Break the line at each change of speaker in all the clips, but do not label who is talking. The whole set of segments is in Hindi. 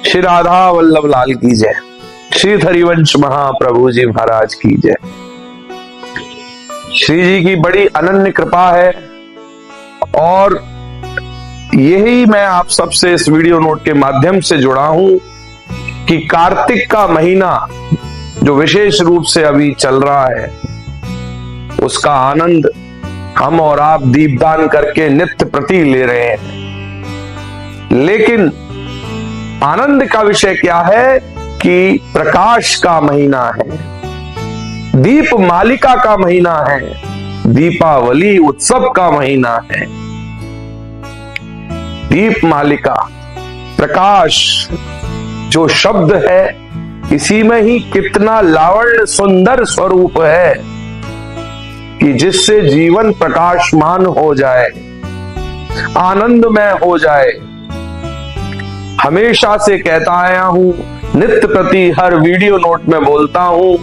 श्री राधा वल्लभ लाल की जय। श्री हरिवंश महाप्रभु जी महाराज की जय। श्री जी की बड़ी अनन्य कृपा है और यही मैं आप सबसे इस वीडियो नोट के माध्यम से जुड़ा हूं कि कार्तिक का महीना जो विशेष रूप से अभी चल रहा है उसका आनंद हम और आप दीपदान करके नित्य प्रति ले रहे हैं। लेकिन आनंद का विषय क्या है कि प्रकाश का महीना है, दीप मालिका का महीना है, दीपावली उत्सव का महीना है। दीप मालिका प्रकाश जो शब्द है इसी में ही कितना लावण्य सुंदर स्वरूप है कि जिससे जीवन प्रकाशमान हो जाए, आनंदमय हो जाए। हमेशा से कहता आया हूं, नित्य प्रति हर वीडियो नोट में बोलता हूं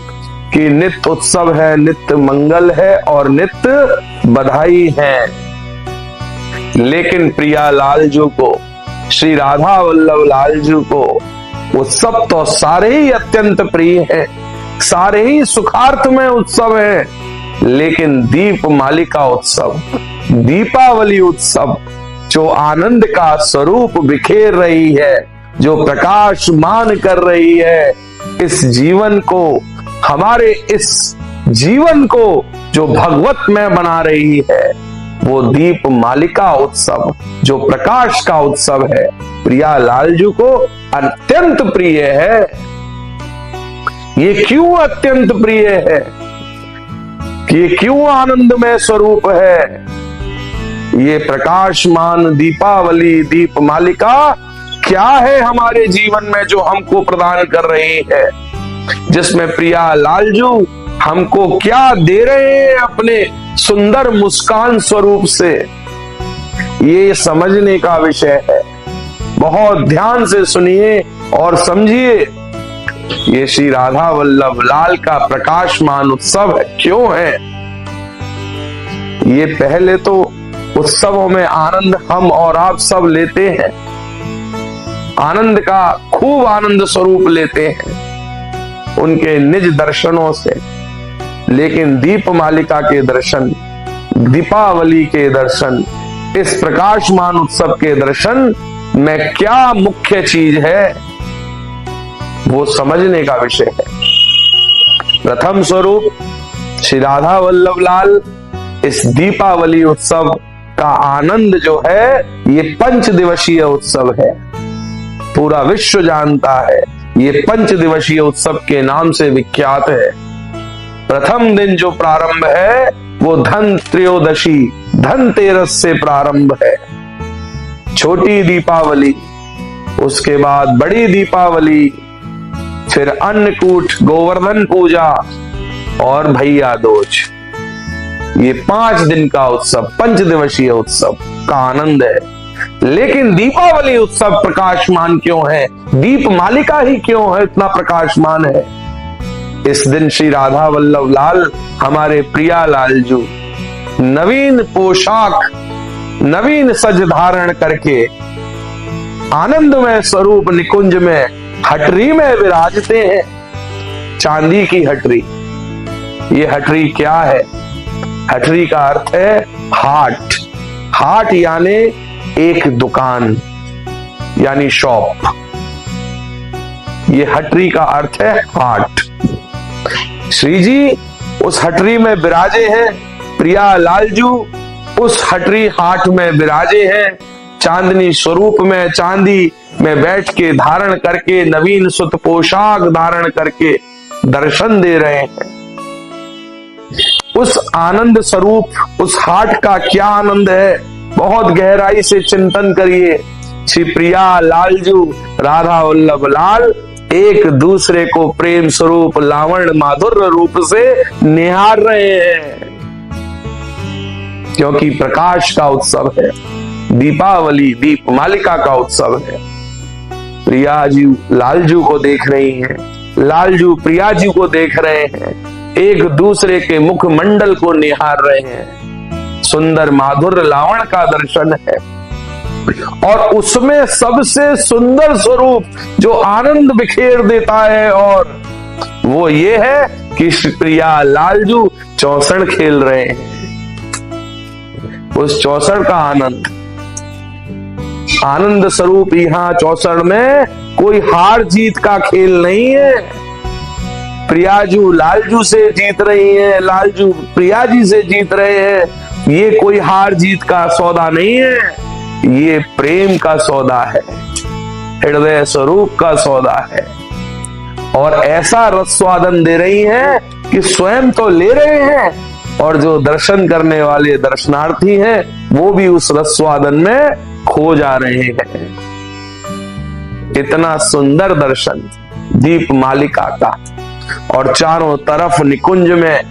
कि नित्य उत्सव है, नित्य मंगल है और नित्य बधाई है। लेकिन प्रिया लाल जी को, श्री राधा वल्लभ लाल जी को उत्सव तो सारे ही अत्यंत प्रिय है, सारे ही सुखार्थमय उत्सव है। लेकिन दीप मालिका उत्सव, दीपावली उत्सव जो आनंद का स्वरूप बिखेर रही है, जो प्रकाशमान कर रही है इस जीवन को, हमारे इस जीवन को जो भगवतमय बना रही है, वो दीप मालिका उत्सव जो प्रकाश का उत्सव है, प्रिया लाल जी को अत्यंत प्रिय है। ये क्यों अत्यंत प्रिय है, ये क्यों आनंदमय स्वरूप है? ये प्रकाशमान दीपावली दीप मालिका क्या है हमारे जीवन में जो हमको प्रदान कर रही है, जिसमें प्रिया लालजू हमको क्या दे रहे हैं अपने सुंदर मुस्कान स्वरूप से, ये समझने का विषय है। बहुत ध्यान से सुनिए और समझिए। ये श्री राधा वल्लभ लाल का प्रकाशमान उत्सव है। क्यों है ये? पहले तो उत्सवों में आनंद हम और आप सब लेते हैं, आनंद का खूब आनंद स्वरूप लेते हैं उनके निज दर्शनों से। लेकिन दीप मालिका के दर्शन, दीपावली के दर्शन, इस प्रकाशमान उत्सव के दर्शन में क्या मुख्य चीज है वो समझने का विषय है। प्रथम स्वरूप श्री राधा वल्लभ लाल इस दीपावली उत्सव का आनंद जो है ये 5 दिवसीय उत्सव है। पूरा विश्व जानता है, ये 5 दिवसीय उत्सव के नाम से विख्यात है। प्रथम दिन जो प्रारंभ है वो धन त्रयोदशी, धनतेरस से प्रारंभ है। छोटी दीपावली, उसके बाद बड़ी दीपावली, फिर अन्नकूट, गोवर्धन पूजा और भैया दूज। ये 5 दिन का उत्सव, 5 दिवसीय उत्सव का आनंद है। लेकिन दीपावली उत्सव प्रकाशमान क्यों है? दीप मालिका ही क्यों है इतना प्रकाशमान है? इस दिन श्री राधा वल्लभ लाल हमारे प्रिया लालजू नवीन पोशाक, नवीन सज धारण करके आनंदमय स्वरूप निकुंज में हटरी में विराजते हैं। चांदी की हटरी। ये हटरी क्या है? हटरी का अर्थ है हाट। हाट यानी एक दुकान, यानी शॉप। ये हटरी का अर्थ है हाट। श्री जी उस हटरी में विराजे हैं, प्रिया लालजू उस हटरी हाट में विराजे हैं। चांदनी स्वरूप में, चांदी में बैठ के धारण करके, नवीन सुत पोशाक धारण करके दर्शन दे रहे हैं। उस आनंद स्वरूप उस हाट का क्या आनंद है, बहुत गहराई से चिंतन करिए। श्री प्रिया लालजू राधा वल्लभ लाल एक दूसरे को प्रेम स्वरूप लावण्य माधुर्य रूप से निहार रहे हैं, क्योंकि प्रकाश का उत्सव है, दीपावली दीप मालिका का उत्सव है। प्रिया जी लालजू को देख रही हैं, लालजू प्रिया जी को देख रहे हैं, एक दूसरे के मुख मंडल को निहार रहे हैं। सुंदर माधुर्य लावण का दर्शन है। और उसमें सबसे सुंदर स्वरूप जो आनंद बिखेर देता है, और वो ये है कि श्री प्रिया लालजू चौसड़ खेल रहे हैं। उस चौसड़ का आनंद स्वरूप यहां चौसड़ में कोई हार जीत का खेल नहीं है। प्रियाजू लालजू से जीत रही है, लालजू प्रिया जी से जीत रहे हैं। ये कोई हार जीत का सौदा नहीं है, ये प्रेम का सौदा है, हृदय स्वरूप का सौदा है। और ऐसा रसस्वादन दे रही हैं कि स्वयं तो ले रहे हैं, और जो दर्शन करने वाले दर्शनार्थी हैं वो भी उस रसस्वादन में खो जा रहे हैं। इतना सुंदर दर्शन दीप मालिका का, और चारों तरफ निकुंज में,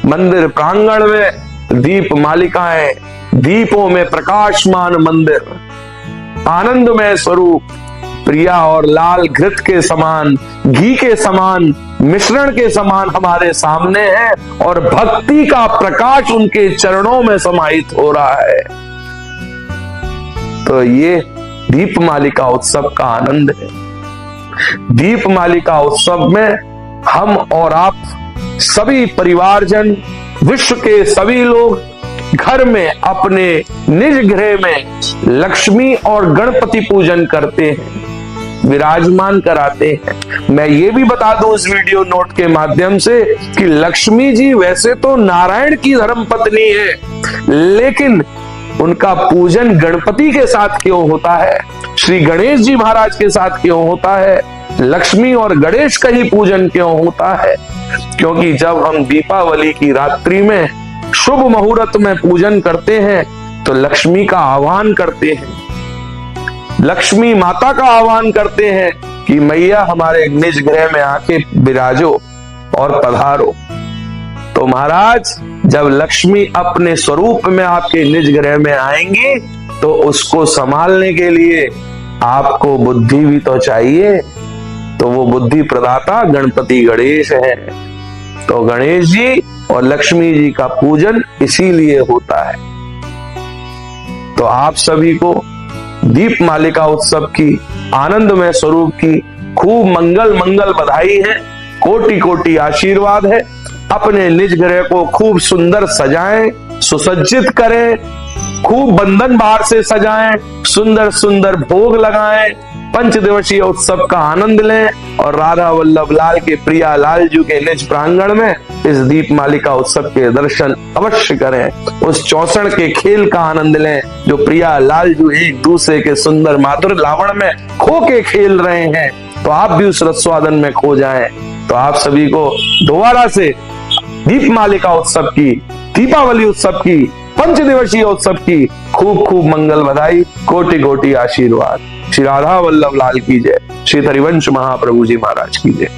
मंदिर प्रांगण में दीप मालिकाएं, दीपों में प्रकाशमान मंदिर, आनंदमय स्वरूप, प्रिया और लाल घृत के समान, घी के समान, मिश्रण के समान हमारे सामने है, और भक्ति का प्रकाश उनके चरणों में समाहित हो रहा है। तो ये दीप मालिका उत्सव का आनंद है। दीप मालिका उत्सव में हम और आप सभी परिवारजन, विश्व के सभी लोग घर में, अपने निज गृह में लक्ष्मी और गणपति पूजन करते हैं, विराजमान कराते हैं। मैं ये भी बता दूं इस वीडियो नोट के माध्यम से कि लक्ष्मी जी वैसे तो नारायण की धर्मपत्नी है, लेकिन उनका पूजन गणपति के साथ क्यों होता है, श्री गणेश जी महाराज के साथ क्यों होता है, लक्ष्मी और गणेश का ही पूजन क्यों होता है? क्योंकि जब हम दीपावली की रात्रि में शुभ मुहूर्त में पूजन करते हैं तो लक्ष्मी का आह्वान करते हैं, लक्ष्मी माता का आह्वान करते हैं कि मैया हमारे निज गृह में आके विराजो और पधारो। तो महाराज, जब लक्ष्मी अपने स्वरूप में आपके निज गृह में आएंगी तो उसको संभालने के लिए आपको बुद्धि भी तो चाहिए। तो वो बुद्धि प्रदाता गणपति गणेश है। तो गणेश जी और लक्ष्मी जी का पूजन इसीलिए होता है। तो आप सभी को दीप मालिका उत्सव की, आनंदमय स्वरूप की खूब मंगल मंगल बधाई है, कोटि कोटि आशीर्वाद है। अपने निज गृह को खूब सुंदर सजाएं, सुसज्जित करें, खूब बंधन बार से सजाएं, सुंदर सुंदर भोग लगाएं, पंचदिवसीय उत्सव का आनंद लें, और राधा वल्लभ लाल के प्रिया लालजू के निज प्रांगण में इस दीप मालिका उत्सव के दर्शन अवश्य करें। उस चौसड़ के खेल का आनंद लें जो प्रिया लालजू एक दूसरे के सुंदर माधुर लावण में खो के खेल रहे हैं। तो आप भी उस रसस्वादन में खो जाएं। तो आप सभी को दोबारा से दीप मालिका उत्सव की, दीपावली उत्सव की, पंचदिवसीय उत्सव की खूब खूब मंगल बधाई, कोटि कोटि आशीर्वाद। श्री राधा वल्लभ लाल की जय, श्री हरिवंश महाप्रभु जी महाराज की जय।